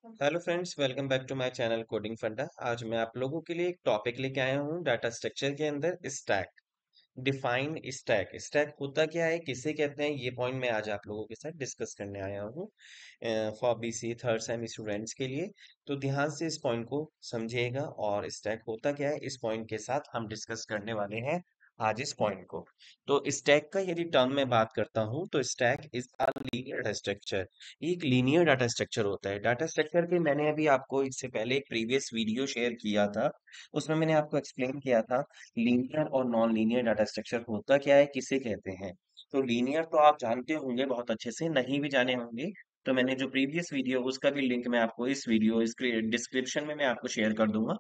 Hello friends, welcome back to my channel coding Funda. आज मैं आप लोगों के लिए एक टॉपिक लेके आया हूँ डाटा स्ट्रक्चर के अंदर स्टैक। Define stack. स्टैक होता क्या है, किसे कहते हैं, ये पॉइंट मैं आज आप लोगों के साथ डिस्कस करने आया हूँ for BC third same students के लिए। तो ध्यान से इस पॉइंट को समझिएगा और स्टैक होता क्या है इस पॉइंट के साथ हम डिस्कस करने वाले हैं आज इस पॉइंट को। तो स्टैक का यदि टर्म में बात करता हूँ तो stack is a linear data structure. एक लीनियर डाटा स्ट्रक्चर होता है। डाटा स्ट्रक्चर के मैंने अभी आपको इससे पहले एक प्रीवियस वीडियो शेयर किया था, उसमें मैंने आपको एक्सप्लेन किया था लीनियर और नॉन लीनियर डाटा स्ट्रक्चर होता क्या है, किसे कहते हैं। तो लीनियर तो आप जानते होंगे बहुत अच्छे से, नहीं भी जाने होंगे तो मैंने जो प्रीवियस वीडियो उसका भी लिंक मैं आपको इस वीडियो इसके डिस्क्रिप्शन में मैं आपको शेयर कर दूंगा।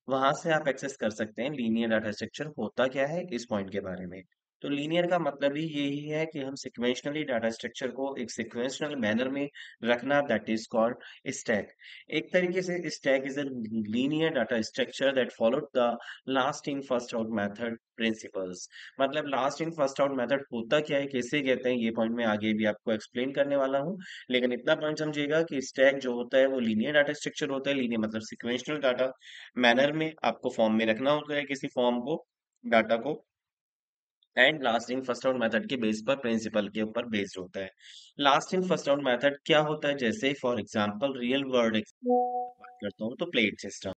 वहां से आप एक्सेस कर सकते हैं लीनियर डाटा स्ट्रक्चर होता क्या है इस पॉइंट के बारे में। तो लीनियर का मतलब ही यही है कि हम सिक्वेंशनली डाटा स्ट्रक्चर को एक सिक्वेंशनल मैनर में रखना, दैट इज कॉल्ड स्टैक। एक तरीके से stack is a linear data structure that followed the last in first out method principles. मतलब last in first out method होता क्या है, कैसे कहते हैं, ये पॉइंट मैं आगे भी आपको एक्सप्लेन करने वाला हूँ। लेकिन इतना पॉइंट समझिएगा कि स्टैक जो होता है वो लीनियर डाटा स्ट्रक्चर होता है। लीनियर मतलब सिक्वेंशनल डाटा मैनर में आपको फॉर्म में रखना होता है किसी फॉर्म को, डाटा को। And last in first out method के बेस पर, प्रिंसिपल के ऊपर बेस्ड होता है। Last in first out method क्या होता है, जैसे फॉर एग्जांपल रियल वर्ल्ड बात करता हूँ तो प्लेट सिस्टम।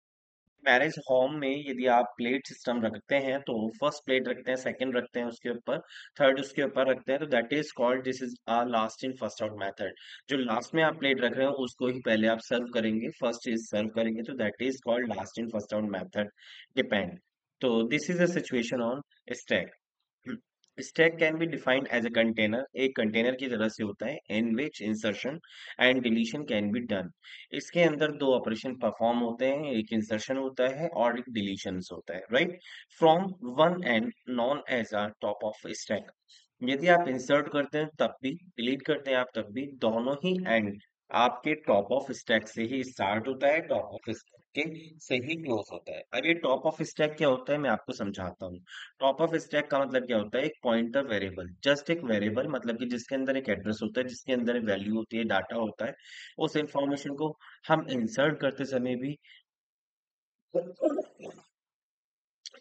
मैरिज होम में यदि आप प्लेट सिस्टम रखते हैं तो फर्स्ट प्लेट रखते हैं, सेकंड रखते हैं उसके ऊपर, थर्ड उसके ऊपर रखते हैं, तो that is called this is a last in first out method. जो लास्ट में आप प्लेट रख रहे हो उसको ही पहले आप सर्व करेंगे, फर्स्ट इज सर्व करेंगे, तो that is called last in first out method. Depend. तो this is a situation on stack. Stack can be defined as a container, एक कंटेनर की तरह से होता है in which insertion and deletion can be done. इसके अंदर दो ऑपरेशन परफॉर्म होते हैं, एक इंसर्शन होता है और एक डिलीशन होता है, right. From one end known as a top of stack. यदि आप इंसर्ट करते हैं तब भी, डिलीट करते हैं आप तब भी, दोनों ही एंड आपके टॉप ऑफ स्टैक से ही स्टार्ट होता है, टॉप ऑफ स्टैक के से ही क्लोज होता है। अब ये टॉप ऑफ स्टैक क्या होता है मैं आपको समझाता हूँ। टॉप ऑफ स्टैक का मतलब क्या होता है, एक पॉइंटर वेरिएबल, जस्ट एक वेरिएबल, मतलब कि जिसके अंदर एक एड्रेस होता है, जिसके अंदर वैल्यू होती है, डाटा होता है। उस इंफॉर्मेशन को हम इंसर्ट करते समय भी,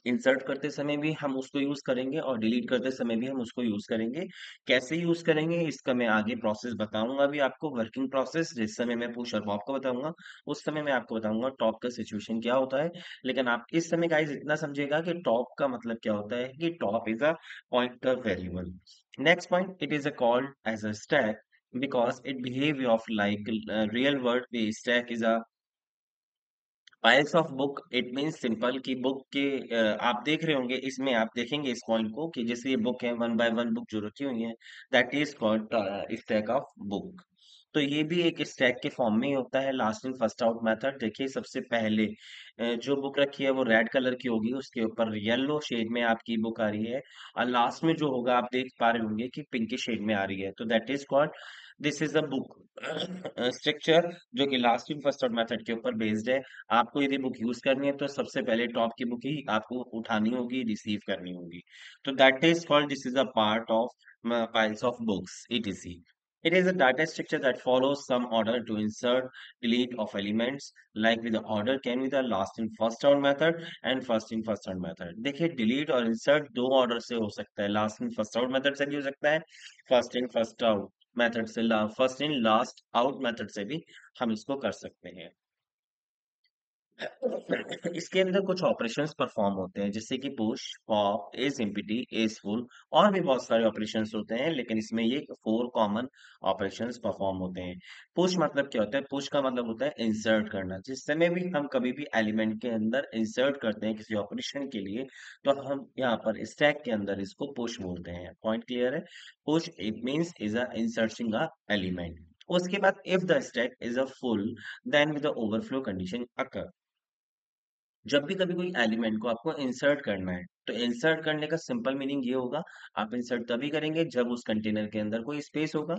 इंसर्ट करते समय भी हम उसको यूज करेंगे और डिलीट करते समय भी हम उसको यूज करेंगे। कैसे यूज करेंगे इसका मैं आगे प्रोसेस बताऊंगा अभी आपको, वर्किंग प्रोसेस। जिस समय मैं पुश और पॉप का बताऊंगा उस समय मैं आपको बताऊंगा टॉप का सिचुएशन क्या होता है। लेकिन आप इस समय गाइस इतना समझिएगा कि टॉप का मतलब क्या होता है, कि top is a pointer variable. Next point, it is a called as a stack because it behave of like real world पे stack is a piles of book. It means simple कि book के आप देख रहे होंगे, इसमें आप देखेंगे इस पॉइंट को कि जैसे ये बुक है, वन बाय वन बुक जो रखी हुई है, that is called stack of book. तो ये भी एक स्टैक के फॉर्म में ही होता है, last in first out method. देखिए सबसे पहले जो बुक रखी है वो रेड कलर की होगी, उसके ऊपर येलो शेड में आपकी बुक आ रही है, और लास्ट में जो होगा आप देख पा रहे होंगे कि पिंक शेड में आ रही है, तो that is called this is a book structure, जो कि last in first out method के ऊपर बेस्ड है। आपको यदि बुक यूज करनी है तो सबसे पहले टॉप की बुक ही आपको उठानी होगी, रिसीव करनी होगी। तो that is called this is a part of piles of books etc. It is a data structure that follows some order to insert, delete of elements, like with the order can be the last in first out method and first in first out method। देखिए delete और insert दो order से हो सकता है, last in first out method से भी हो सकता है, first in first out method से, first in last out method से भी हम इसको कर सकते हैं। इसके अंदर कुछ ऑपरेशंस परफॉर्म होते हैं, जैसे कि push, pop, is empty, is full, और भी बहुत सारे ऑपरेशंस होते हैं, लेकिन इसमें ये फोर कॉमन ऑपरेशंस परफॉर्म होते हैं। पुश मतलब क्या होता है, पुश का मतलब होता है इंसर्ट करना। जिस समय भी हम कभी भी एलिमेंट के अंदर इंसर्ट करते हैं किसी ऑपरेशन के लिए, तो हम यहाँ पर स्टैक के अंदर इसको पुश बोलते हैं। पॉइंट क्लियर है। Push it means is a inserting a element. उसके बाद if the stack is a full then with the overflow condition occur. जब भी कभी कोई एलिमेंट को आपको इंसर्ट करना है तो इंसर्ट करने का सिंपल मीनिंग ये होगा, आप इंसर्ट तभी करेंगे जब उस कंटेनर के अंदर कोई स्पेस होगा।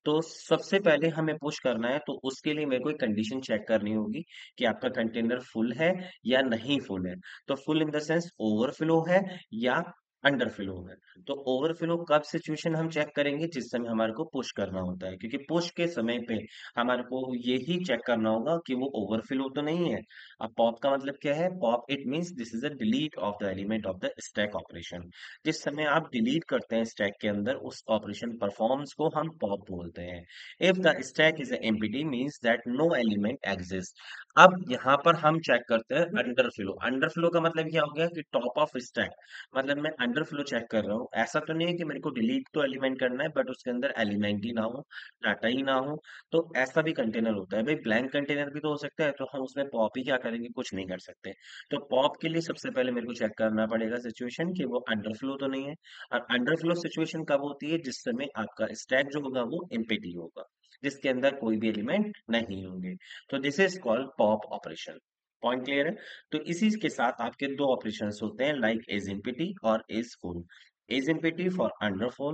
तो सबसे पहले हमें पुश करना है तो उसके लिए मेरे को एक कंडीशन चेक करनी होगी कि आपका कंटेनर फुल है या नहीं फुल है। तो full in the sense overflow है या अंडरफ्लो है। तो ओवरफ्लो कब सिचुएशन हम चेक करेंगे, जिस समय हमारे को पुश करना होता है, क्योंकि पुश के समय पे हमारे को यही चेक करना होगा कि वो ओवरफ्लो तो नहीं है। अब पॉप का मतलब क्या है, pop it means this is a delete of the element of the stack operation. जिस समय आप डिलीट करते हैं स्टैक के अंदर उस ऑपरेशन परफॉर्म्स को हम पॉप बोलते हैं। If the stack is empty means that no element exist. अब यहाँ पर हम चेक करते हैं अंडरफ्लो। अंडरफ्लो का मतलब क्या हो गया कि टॉप ऑफ स्टैक, मतलब मैं अंडरफ्लो चेक कर रहा हूँ। ऐसा तो नहीं है कि मेरे को डिलीट तो एलिमेंट करना है बट उसके अंदर एलिमेंट ही ना हो, डाटा ही ना हो। तो ऐसा भी कंटेनर होता है भाई, ब्लैंक कंटेनर भी तो हो सकता है, तो हम उसमें पॉप ही क्या करेंगे, कुछ नहीं कर सकते। तो पॉप के लिए सबसे पहले मेरे को चेक करना पड़ेगा सिचुएशन कि वो अंडरफ्लो तो नहीं है। और अंडरफ्लो सिचुएशन कब होती है, जिस समय आपका स्टैक जो होगा वो एम्प्टी होगा, जिसके अंदर कोई भी एलिमेंट नहीं होंगे। तो this is called pop operation. Point clear है। तो इसी के साथ आपके दो ऑपरेशंस होते हैं, लाइक इज एम्प्टी और is full. Is empty for underflow,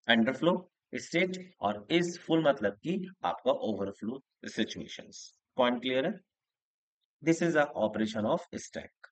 underflow state, और इज फुल मतलब कि आपका ओवरफ्लो सिचुएशंस। पॉइंट क्लियर है। This is a operation of stack.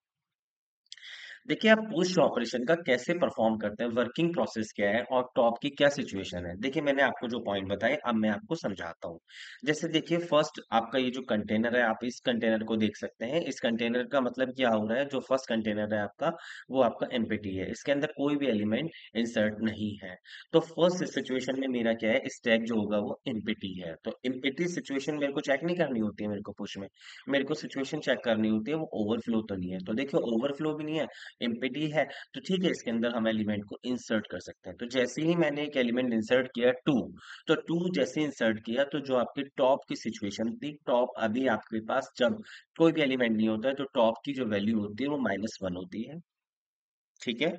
देखिए आप पुश ऑपरेशन का कैसे परफॉर्म करते हैं, वर्किंग प्रोसेस क्या है और टॉप की क्या सिचुएशन है। देखिए मैंने आपको जो पॉइंट बताए अब मैं आपको समझाता हूँ। जैसे देखिए फर्स्ट आपका ये जो कंटेनर है, आप इस कंटेनर को देख सकते हैं। इस कंटेनर का मतलब क्या हो रहा है, जो फर्स्ट कंटेनर है आपका वो आपका एम्प्टी है, इसके अंदर कोई भी एलिमेंट इंसर्ट नहीं है। तो फर्स्ट सिचुएशन में मेरा क्या है, स्टैक जो होगा वो एम्प्टी है। तो एम्प्टी सिचुएशन मेरे को चेक नहीं करनी होती है, मेरे को पुश में मेरे को सिचुएशन चेक करनी होती है वो ओवरफ्लो तो नहीं है। तो देखिए ओवरफ्लो भी नहीं है, एम्प्टी है, तो ठीक है इसके अंदर हम एलिमेंट को इंसर्ट कर सकते हैं। तो जैसे ही मैंने एक एलिमेंट इंसर्ट किया टू, तो टू जैसे इंसर्ट किया तो जो आपकी टॉप की सिचुएशन थी, टॉप अभी आपके पास जब कोई भी एलिमेंट नहीं होता है तो टॉप की जो वैल्यू होती है वो -1 होती है। ठीक है।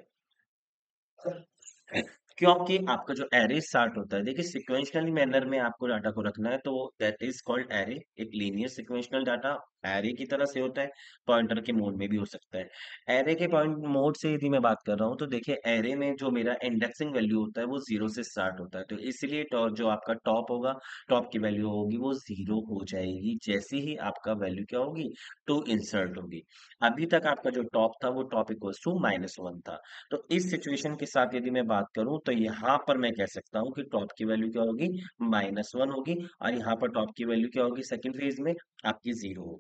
क्योंकि आपका जो एरे स्टार्ट होता है, देखिए सिक्वेंशनली मैनर में आपको डाटा को रखना है, तो दैट इज कॉल्ड एरे। एक लीनियर सिक्वेंशनल डाटा एरे की तरह से होता है, पॉइंटर के मोड में भी हो सकता है। एरे के पॉइंट मोड से यदि मैं बात कर रहा हूँ तो देखिए एरे में जो मेरा इंडेक्सिंग वैल्यू होता है वो जीरो से स्टार्ट होता है, तो इसलिए जो आपका टॉप होगा, टॉप की वैल्यू होगी वो जीरो हो जाएगी जैसे ही आपका वैल्यू क्या होगी, टू इंसर्ट होगी। अभी तक आपका जो टॉप था वो टॉप इक्वल्स टू -1 था। तो इस सिचुएशन के साथ यदि मैं बात करूं तो यहाँ पर मैं कह सकता हूँ कि टॉप की वैल्यू क्या होगी, -1 होगी, और यहाँ पर टॉप की वैल्यू क्या होगी सेकंड फेज में, आपकी 0 होगी।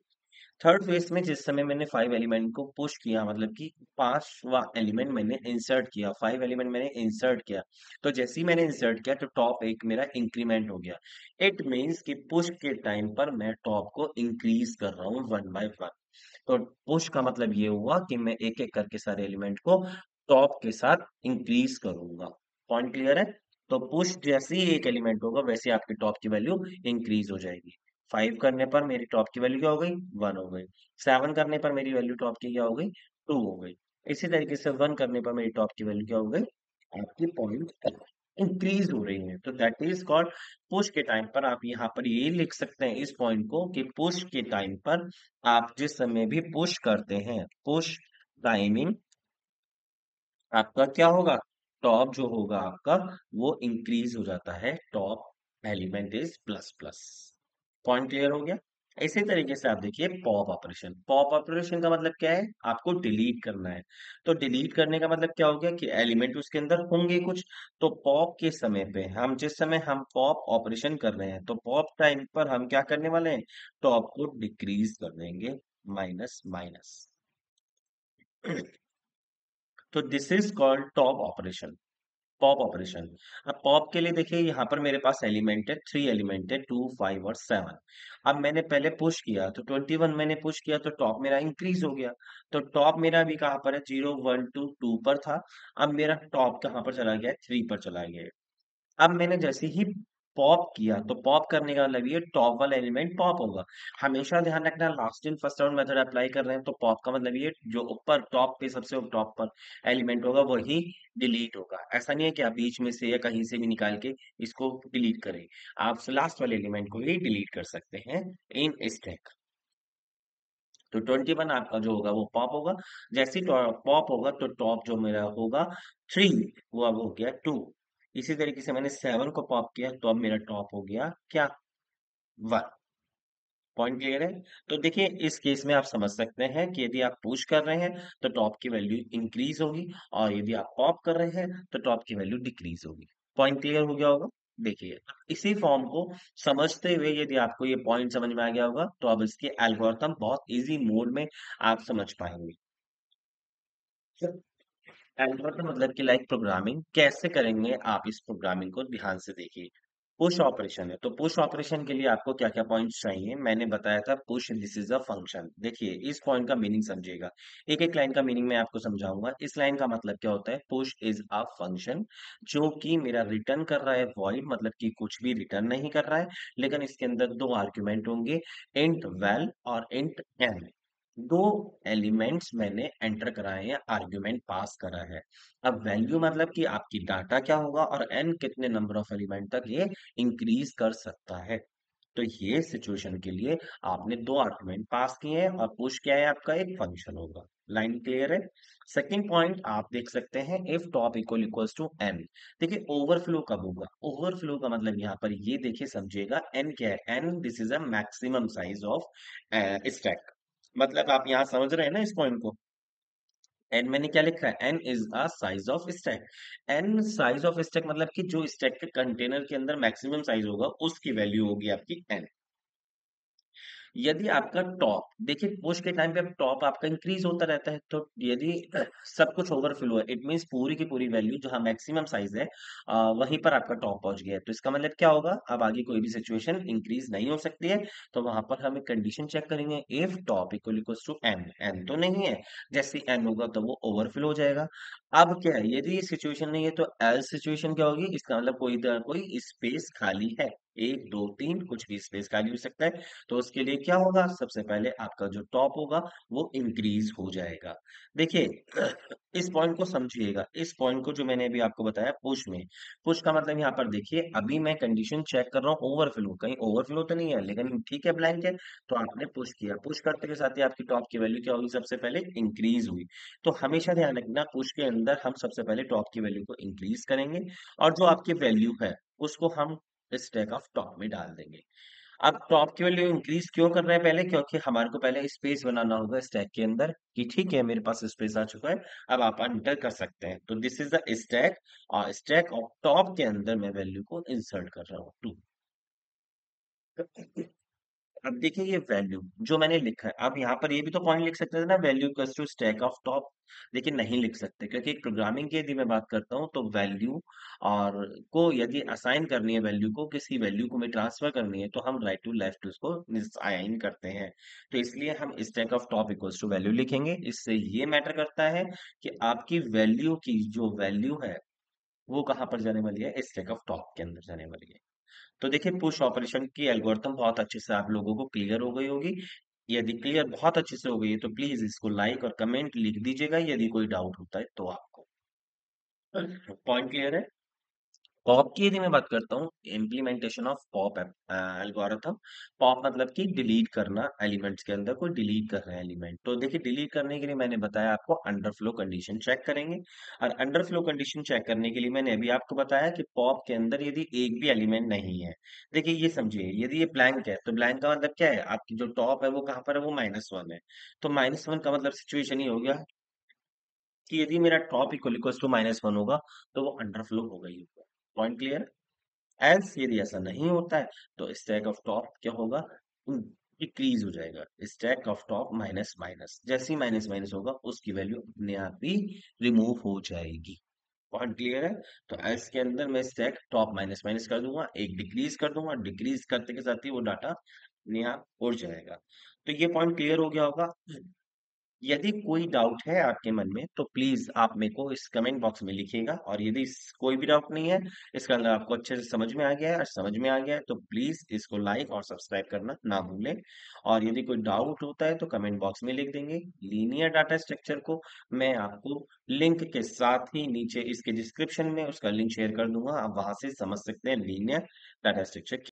थर्ड फेज में जिस समय मैंने 5 एलिमेंट को पुश किया, मतलब कि पांचवा एलिमेंट मैंने इंसर्ट किया, 5 एलिमेंट मैंने इंसर्ट किया, तो जैसे ही मैंने इंसर्ट किया तो टॉप एक मेरा इंक्रीमेंट हो गया। इट मीन्स कि पुश के टाइम पर मैं टॉप को इंक्रीज कर रहा हूँ 1 बाय 1। तो पुश का मतलब ये हुआ कि मैं एक एक करके सारे एलिमेंट को टॉप के साथ इंक्रीज करूंगा। पॉइंट क्लियर है। तो पुश जैसे ही एक एलिमेंट होगा वैसे आपकी टॉप की वैल्यू इंक्रीज हो जाएगी। 5 करने पर मेरी टॉप की वैल्यू क्या हो गई, 1 हो गई। 7 करने पर मेरी वैल्यू टॉप की क्या हो गई, 2 हो गई। इसी तरीके से 1 करने पर मेरी टॉप की वैल्यू क्या हो गई, आपकी पॉइंट इंक्रीज हो रही है। तो दैट इज कॉल्ड पुश के टाइम पर आप यहाँ पर ये लिख सकते हैं इस पॉइंट को कि पुश के टाइम पर आप जिस समय भी पुश करते हैं, पुश टाइमिंग आपका क्या होगा, टॉप जो होगा आपका वो इंक्रीज हो जाता है, top element is plus plus. Point clear हो गया। इसी तरीके से आप देखिए पॉप ऑपरेशन। पॉप ऑपरेशन का मतलब क्या है, आपको डिलीट करना है। तो डिलीट करने का मतलब क्या हो गया कि एलिमेंट उसके अंदर होंगे कुछ, तो पॉप के समय पे हम जिस समय हम पॉप ऑपरेशन कर रहे हैं तो पॉप टाइम पर हम क्या करने वाले हैं, टॉप को डिक्रीज कर देंगे, माइनस माइनस। तो this is called top operation, pop operation. अब पॉप के लिए देखिए यहाँ पर मेरे पास एलिमेंट है, 3 एलिमेंट है, 2, 5 और 7। अब मैंने पहले पुश किया तो 21 मैंने पुश किया तो टॉप मेरा इंक्रीज हो गया। तो टॉप मेरा अभी कहाँ पर है, 0, 1, 2, 2 पर था। अब मेरा टॉप कहाँ पर चला गया, 3 पर चला गया। अब मैंने जैसे ही पॉप किया तो पॉप करने का मतलब ये टॉप वाला एलिमेंट पॉप होगा। हमेशा ध्यान रखना, last in first out method apply कर रहे हैं तो पॉप का मतलब ये जो ऊपर टॉप पे सबसे टॉप पर एलिमेंट होगा वही डिलीट होगा। ऐसा नहीं है कि आप बीच में से या कहीं से भी निकाल के इसको डिलीट करें, आप लास्ट वाले एलिमेंट को ही डिलीट कर सकते हैं इन स्टैक। तो 21 आपका जो होगा वो पॉप होगा। जैसे ही पॉप होगा तो टॉप जो मेरा होगा 3, वो अब हो गया 2। इसी तरीके से मैंने 7 को पॉप किया तो अब मेरा टॉप हो गया क्या, 1। पॉइंट क्लियर है। तो देखिए इस केस में आप समझ सकते हैं कि यदि आप पुश कर रहे हैं तो टॉप की वैल्यू इंक्रीज होगी, और यदि आप पॉप कर रहे हैं तो टॉप की वैल्यू डिक्रीज होगी। पॉइंट क्लियर हो गया होगा। देखिए इसी फॉर्म को समझते हुए यदि आपको ये पॉइंट समझ में आ गया होगा तो अब इसके एल्गोरिथम बहुत इजी मोड में आप समझ पाएंगे। एल्गोरिथम मतलब कि लाइक प्रोग्रामिंग कैसे करेंगे आप, इस प्रोग्रामिंग को ध्यान से देखिए। पुश ऑपरेशन है, तो पुश ऑपरेशन के लिए आपको क्या क्या पॉइंट्स चाहिए, मैंने बताया था push this is a function. देखिए इस पॉइंट का मीनिंग समझिएगा, एक एक लाइन का मीनिंग मैं आपको समझाऊंगा। इस लाइन का मतलब क्या होता है, पुश इज अ फंक्शन जो कि मेरा रिटर्न कर रहा है वॉइड, मतलब कि कुछ भी रिटर्न नहीं कर रहा है, लेकिन इसके अंदर दो आर्ग्यूमेंट होंगे, इंट वैल और इंट एन। दो एलिमेंट्स मैंने एंटर कराए हैं, आर्ग्यूमेंट पास करा है। अब वैल्यू मतलब कि आपकी डाटा क्या होगा, और एन कितने नंबर ऑफ एलिमेंट तक ये इंक्रीज कर सकता है। तो ये सिचुएशन के लिए आपने दो आर्गुमेंट पास किए हैं, और पुश क्या है आपका, एक फंक्शन होगा। लाइन क्लियर है। सेकंड पॉइंट आप देख सकते हैं, if top equal equals to N. देखिए ओवरफ्लो कब होगा, ओवरफ्लो का मतलब यहाँ पर ये देखिए समझिएगा, एन क्या है, N this is a maximum size of stack. मतलब आप यहाँ समझ रहे हैं ना इस पॉइंट को। एन मैंने क्या लिखा है, N is a size of stack. N size of stack मतलब कि जो स्टैक के कंटेनर के अंदर मैक्सिमम साइज होगा उसकी वैल्यू होगी आपकी एन। यदि आपका टॉप, देखिए पुश के टाइम पे टॉप आपका इंक्रीज होता रहता है, तो यदि सब कुछ ओवरफ्लो है, इट मींस पूरी की पूरी वैल्यू जहां मैक्सिमम साइज है वहीं पर आपका टॉप पहुंच गया है, तो इसका मतलब क्या होगा, अब आगे कोई भी सिचुएशन इंक्रीज नहीं हो सकती है। तो वहां पर हम एक कंडीशन चेक करेंगे, if top equal equals to N, N तो नहीं है, जैसे एन होगा तो वो ओवरफ्लो हो जाएगा। अब क्या है, यदि ये सिचुएशन नहीं है तो एल सिचुएशन क्या होगी, इसका मतलब कोई स्पेस खाली है, एक दो तीन कुछ भी स्पेस खाली हो सकता है। तो उसके लिए क्या होगा, सबसे पहले आपका जो टॉप होगा वो इंक्रीज हो जाएगा। देखिए इस पॉइंट को समझिएगा, इस पॉइंट को जो मैंने अभी आपको बताया पुश में, पुश का मतलब यहाँ पर देखिए, अभी मैं कंडीशन चेक कर रहा हूँ ओवरफ्लो, कहीं ओवरफ्लो तो नहीं है, लेकिन ठीक है ब्लैंक है, तो आपने पुश किया, पुश करते के साथ ही आपकी टॉप की वैल्यू क्या होगी, सबसे पहले इंक्रीज हुई। तो हमेशा ध्यान रखना, पुश के अंदर हम सबसे पहले टॉप की वैल्यू को इंक्रीज करेंगे, और जो आपकी वैल्यू है उसको हम स्टैक ऑफ टॉप में डाल देंगे। अब टॉप की वैल्यू इंक्रीज क्यों कर रहे हैं पहले, क्योंकि हमारे को पहले स्पेस बनाना होगा स्टैक के अंदर, कि ठीक है मेरे पास स्पेस आ चुका है, अब आप एंटर कर सकते हैं। तो दिस इज द स्टैक, और स्टैक ऑफ टॉप के अंदर मैं वैल्यू को इंसर्ट कर रहा हूँ, टू। अब देखिए ये वैल्यू जो मैंने लिखा है, अब यहाँ पर ये भी तो पॉइंट लिख सकते थे ना, value equals to stack of top, लेकिन नहीं लिख सकते, क्योंकि प्रोग्रामिंग की यदि मैं बात करता हूँ तो वैल्यू और को यदि असाइन करनी है, वैल्यू को किसी वैल्यू को में ट्रांसफर करनी है, तो हम राइट टू लेफ्ट उसको असाइन करते हैं। तो इसलिए हम stack of top equals to value लिखेंगे। इससे ये मैटर करता है कि आपकी वैल्यू की जो वैल्यू है वो कहाँ पर जाने वाली है, स्टैक ऑफ टॉप के अंदर जाने वाली है। तो देखिए पुश ऑपरेशन की एल्गोरिथम बहुत अच्छे से आप लोगों को क्लियर हो गई होगी। यदि क्लियर बहुत अच्छे से हो गई है तो प्लीज इसको लाइक और कमेंट लिख दीजिएगा, यदि कोई डाउट होता है तो आपको। पॉइंट क्लियर है। पॉप की यदि मैं बात करता हूँ, implementation of pop algorithm. Pop मतलब कि डिलीट करना, एलिमेंट्स के अंदर कोई डिलीट कर रहे हैं एलिमेंट, तो देखिए डिलीट करने के लिए मैंने बताया आपको अंडरफ्लो कंडीशन चेक करेंगे। और अंडरफ्लो कंडीशन चेक करने के लिए मैंने अभी आपको बताया कि पॉप के अंदर यदि एक भी एलिमेंट नहीं है, देखिए ये समझिए, यदि ये ब्लैंक है तो ब्लैंक का मतलब क्या है, आपकी जो टॉप है वो कहाँ पर है, वो -1 है। तो -1 का मतलब सिचुएशन ही हो गया कि यदि मेरा टॉप इक्वल इक्वल्स टू -1 होगा तो वो अंडरफ्लो हो गई होगा। Point clear. एल्स यदि ऐसा नहीं होता है तो स्टैक ऑफ टॉप क्या होगा, डिक्रीज हो जाएगा, stack of top minus minus, जैसे ही माइनस माइनस होगा उसकी वैल्यू अपने आप ही रिमूव हो जाएगी। पॉइंट क्लियर है। तो एल्स के अंदर मैं स्टैक टॉप माइनस माइनस कर दूंगा, एक डिक्रीज कर दूंगा, डिक्रीज करते के साथ ही वो डाटा अपने आप उड़ जाएगा। तो ये पॉइंट क्लियर हो गया होगा। यदि कोई डाउट है आपके मन में तो प्लीज आप मेरे को इस कमेंट बॉक्स में लिखिएगा, और यदि कोई भी डाउट नहीं है, इसका अंदर आपको अच्छे से समझ में आ गया है, और समझ में आ गया है तो प्लीज इसको लाइक और सब्सक्राइब करना ना भूलें। और यदि कोई डाउट होता है तो कमेंट बॉक्स में लिख देंगे। लीनियर डाटा स्ट्रक्चर को मैं आपको लिंक के साथ ही नीचे इसके डिस्क्रिप्शन में उसका लिंक शेयर कर दूंगा, आप वहां से समझ सकते हैं लीनियर डाटा स्ट्रक्चर।